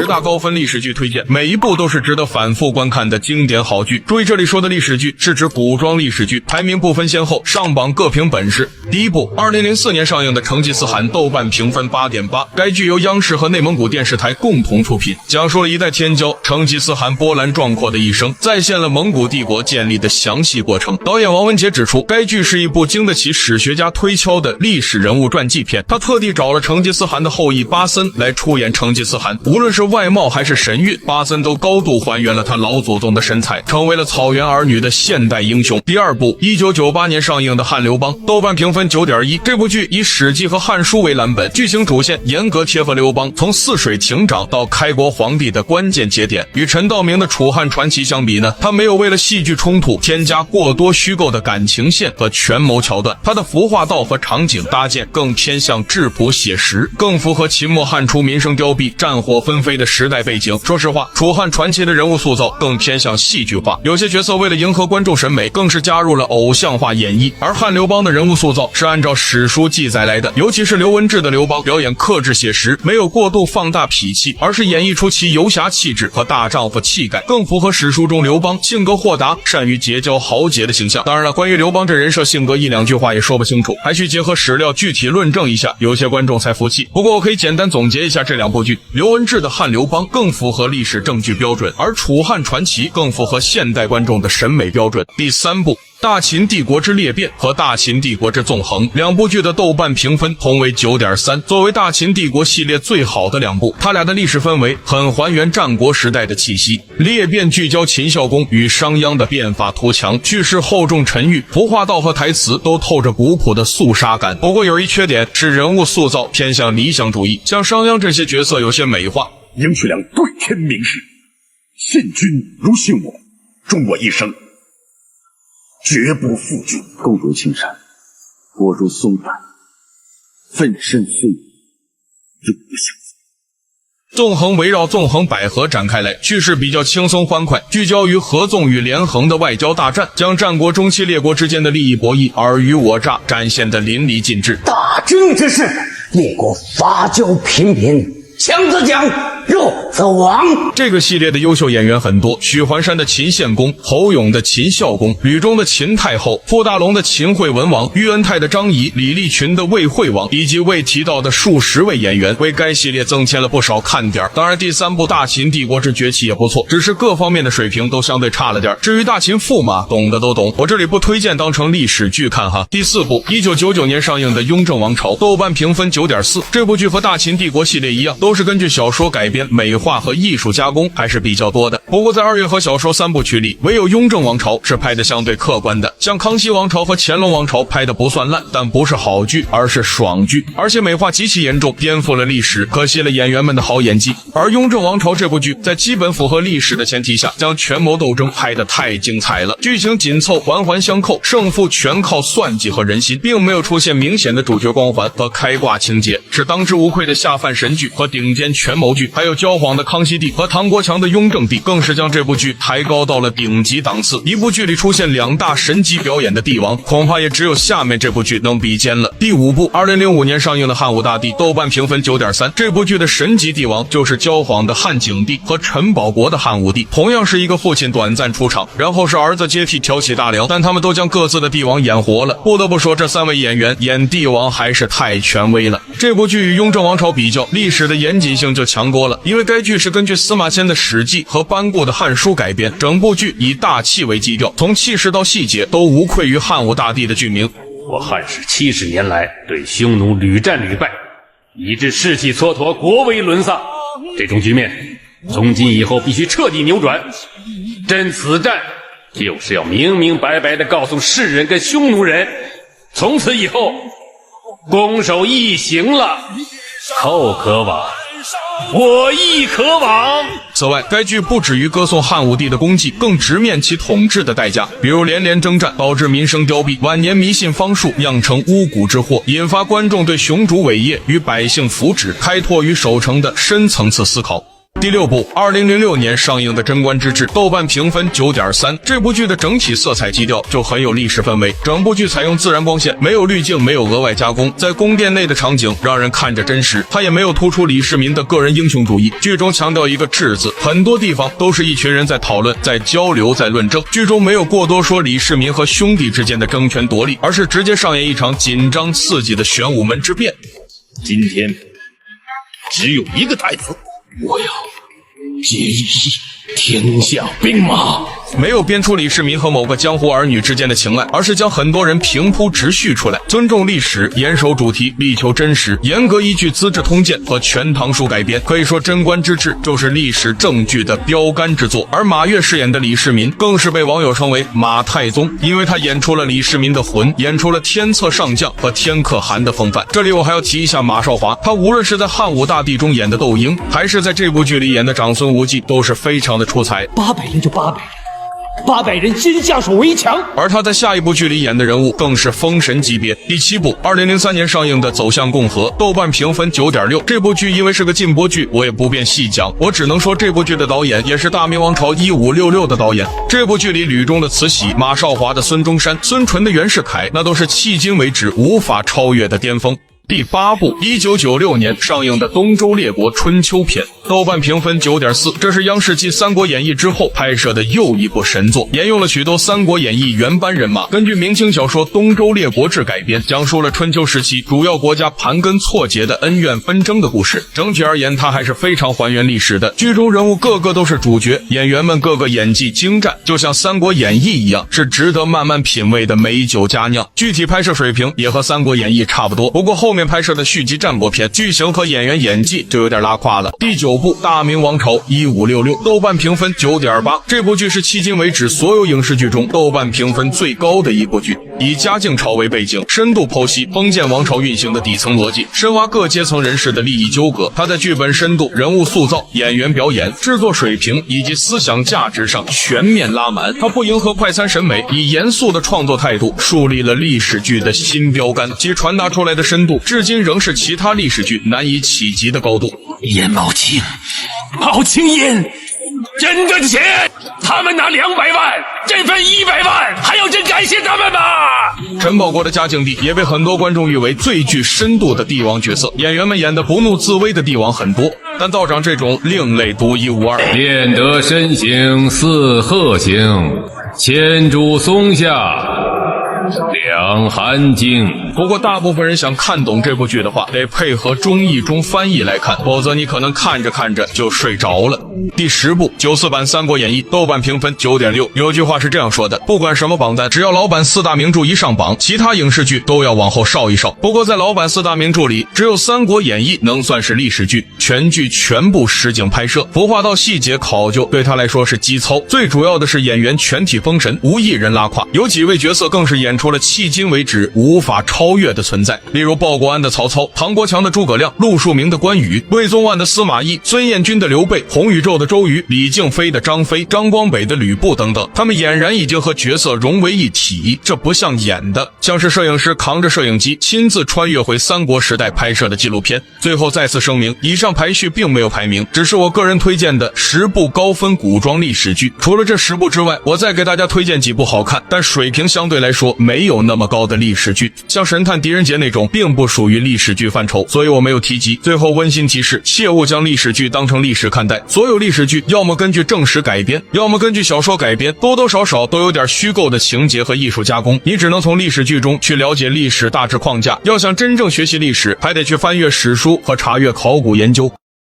大高分历史剧推荐，每一部都是值得反复观看的经典好剧。注意，这里说的历史剧是指古装历史剧，排名不分先后，上榜各凭本事。第一部，2004年上映的《成吉思汗》，豆瓣评分8.8。该剧由央视和内蒙古电视台共同出品，讲述了一代天骄成吉思汗波澜壮阔的一生，再现了蒙古帝国建立的详细过程。导演王文杰指出，该剧是一部经得起史学家推敲的历史人物传记片。他特地找了成吉思汗的后裔巴森来出演成吉思汗，无论是外貌还是神韵，巴森都高度还原了他老祖宗的身材，成为了草原儿女的现代英雄。第二部，1998年上映的《汉刘邦》，豆瓣评分9.1。这部剧以《史记》和《汉书》为蓝本，剧情主线严格贴合刘邦从泗水亭长到开国皇帝的关键节点。与陈道明的《楚汉传奇》相比呢，他没有为了戏剧冲突添加过多虚构的感情线和权谋桥段，他的服化道和场景搭建更偏向质朴写实，更符合秦末汉初民生凋敝、战火纷飞的时代背景。说实话，《楚汉传奇》的人物塑造更偏向戏剧化，有些角色为了迎合观众审美，更是加入了偶像化演绎。而汉刘邦的人物塑造是按照史书记载来的，尤其是刘文志的刘邦，表演克制写实，没有过度放大痞气，而是演绎出其游侠气质和大丈夫气概，更符合史书中刘邦性格豁达、善于结交豪杰的形象。当然了，关于刘邦这人设性格一两句话也说不清楚，还需结合史料具体论证一下，有些观众才服气。不过我可以简单总结一下这两部剧，刘文志的汉刘邦更符合历史证据标准，而楚汉传奇更符合现代观众的审美标准。第三部，大秦帝国之裂变和大秦帝国之纵横，两部剧的豆瓣评分同为9.3。作为大秦帝国系列最好的两部，它俩的历史氛围很还原战国时代的气息。裂变聚焦秦孝公与商鞅的变法图强，叙事厚重沉郁，服化道和台词都透着古朴的肃杀感。不过有一缺点是人物塑造偏向理想主义，像商鞅这些角色有些美化。赢渠梁对天明誓，信君如信我，忠我一生，绝不负君。公如青山，我如松柏，奋身虽已，永不相负。纵横围绕纵横捭阖展开来，叙事比较轻松欢快，聚焦于合纵与连横的外交大战，将战国中期列国之间的利益博弈、尔虞我诈展现得淋漓尽致。大争之势，列国伐交频频，强则强，弱则亡。这个系列的优秀演员很多，许环山的秦献公，侯勇的秦孝公，吕中的秦太后，傅大龙的秦惠文王，于恩泰的张仪，李立群的魏惠王，以及未提到的数十位演员，为该系列增添了不少看点。当然，第三部《大秦帝国之崛起》也不错，只是各方面的水平都相对差了点。至于大秦驸马，懂的都懂，我这里不推荐当成历史剧看哈。第四部，1999年上映的《雍正王朝》，豆瓣评分9.4。这部剧和大秦帝国系列一样，都是根据小说改编，美化和艺术加工还是比较多的。不过在二月和小说三部曲里，唯有《雍正王朝》是拍的相对客观的，像《康熙王朝》和《乾隆王朝》拍的不算烂，但不是好剧，而是爽剧，而且美化极其严重，颠覆了历史，可惜了演员们的好演技。而《雍正王朝》这部剧在基本符合历史的前提下，将权谋斗争拍得太精彩了，剧情紧凑，环环相扣，胜负全靠算计和人心，并没有出现明显的主角光环和开挂情节，是当之无愧的下饭神剧和顶尖权谋剧。还有焦晃的康熙帝和唐国强的雍正帝，更是将这部剧抬高到了顶级档次。一部剧里出现两大神级表演的帝王，恐怕也只有下面这部剧能比肩了。第五部，2005年上映的《汉武大帝》，豆瓣评分9.3。这部剧的神级帝王就是焦晃的汉景帝和陈宝国的汉武帝，同样是一个父亲短暂出场，然后是儿子接替挑起大梁，但他们都将各自的帝王演活了。不得不说，这三位演员演帝王还是太权威了。这部剧与《雍正王朝》比较，历史的严谨性就强多了，因为该剧是根据司马迁的《史记》和班固的《汉书》改编，整部剧以大气为基调，从气势到细节都无愧于汉武大帝的剧名。我汉室70年来对匈奴屡战屡败，以致士气蹉跎，国威沦丧。这种局面从今以后必须彻底扭转。朕此战就是要明明白白地告诉世人跟匈奴人，从此以后攻守一行了，寇可往，我亦可往。此外，该剧不止于歌颂汉武帝的功绩，更直面其统治的代价，比如连连征战导致民生凋敝，晚年迷信方术酿成巫蛊之祸，引发观众对雄主伟业与百姓福祉、开拓与守成的深层次思考。第6部，2006年上映的《贞观之治》，豆瓣评分9.3。这部剧的整体色彩基调就很有历史氛围，整部剧采用自然光线，没有滤镜，没有额外加工，在宫殿内的场景让人看着真实。它也没有突出李世民的个人英雄主义，剧中强调一个治字，很多地方都是一群人在讨论、在交流、在论证。剧中没有过多说李世民和兄弟之间的争权夺利，而是直接上演一场紧张刺激的玄武门之变。今天只有一个太子，我要解一天下兵马。没有编出李世民和某个江湖儿女之间的情爱，而是将很多人平铺直叙出来，尊重历史，严守主题，力求真实，严格依据《资治通鉴》和《全唐书》改编。可以说《贞观之治》就是历史正剧的标杆之作。而马越饰演的李世民更是被网友称为马太宗，因为他演出了李世民的魂，演出了天策上将和天可汗的风范。这里我还要提一下马少华，他无论是在汉武大帝中演的窦婴，还是在这部剧里演的长孙无忌，都是非常的出彩。800人就800人先下手为强。而他在下一部剧里演的人物更是封神级别。第7部，2003年上映的《走向共和》，豆瓣评分9.6。这部剧因为是个禁播剧，我也不便细讲，我只能说这部剧的导演也是《大明王朝1566》的导演。这部剧里吕中的慈禧、马少华的孙中山、孙淳的袁世凯，那都是迄今为止无法超越的巅峰。第8部，1996年上映的《东周列国春秋篇》，豆瓣评分9.4。这是央视继《三国演义》之后拍摄的又一部神作，沿用了许多《三国演义》原班人马，根据明清小说《东周列国志》改编，讲述了春秋时期主要国家盘根错节的恩怨纷争的故事。整体而言，它还是非常还原历史的。剧中人物个个都是主角，演员们个个演技精湛，就像《三国演义》一样，是值得慢慢品味的美酒佳酿。具体拍摄水平也和《三国演义》差不多，不过后面拍摄的续集战国篇剧情和演员演技就有点拉胯了。第9部《大明王朝1566》，豆瓣评分9.8。这部剧是迄今为止所有影视剧中豆瓣评分最高的一部剧，以嘉靖朝为背景，深度剖析封建王朝运行的底层逻辑，深挖各阶层人士的利益纠葛。它在剧本深度、人物塑造、演员表演、制作水平以及思想价值上全面拉满。它不迎合快餐审美，以严肃的创作态度树立了历史剧的新标杆，其传达出来的深度至今仍是其他历史剧难以企及的高度。颜茂卿，茂卿爷，朕的钱，他们拿200万，朕分100万，还要朕感谢他们吗？陈宝国的嘉靖帝也被很多观众誉为最具深度的帝王角色，演员们演的不怒自威的帝王很多，但道长这种另类独一无二。练得身形似鹤形，千株松下两寒经。不过大部分人想看懂这部剧的话，得配合中译中翻译来看，否则你可能看着看着就睡着了。第10部94版《三国演义》，豆瓣评分9.6。有句话是这样说的，不管什么榜单，只要老版4大名著一上榜，其他影视剧都要往后稍一稍。不过在老版4大名著里，只有《三国演义》能算是历史剧，全剧全部实景拍摄，服化道细节考究，对他来说是基操。最主要的是演员全体封神，无一人拉胯，有几位角色更是演出了迄今为止无法超越的存在，例如鲍国安的曹操、唐国强的诸葛亮、陆树铭的关羽、魏宗万的司马懿、孙彦军的刘备、洪宇宙的周瑜、李敬飞的张飞、张光北的吕布等等，他们俨然已经和角色融为一体，这不像演的，像是摄影师扛着摄影机亲自穿越回三国时代拍摄的纪录片。最后再次声明，以上排序并没有排名，只是我个人推荐的10部高分古装历史剧。除了这10部之外，我再给大家推荐几部好看但水平相对来说没有那么高的历史剧，像神探狄仁杰那种并不属于历史剧范畴，所以我没有提及。最后温馨提示，切勿将历史剧当成历史看待，所有历史剧要么根据正史改编，要么根据小说改编，多多少少都有点虚构的情节和艺术加工，你只能从历史剧中去了解历史大致框架，要想真正学习历史，还得去翻阅史书和查阅考古研究。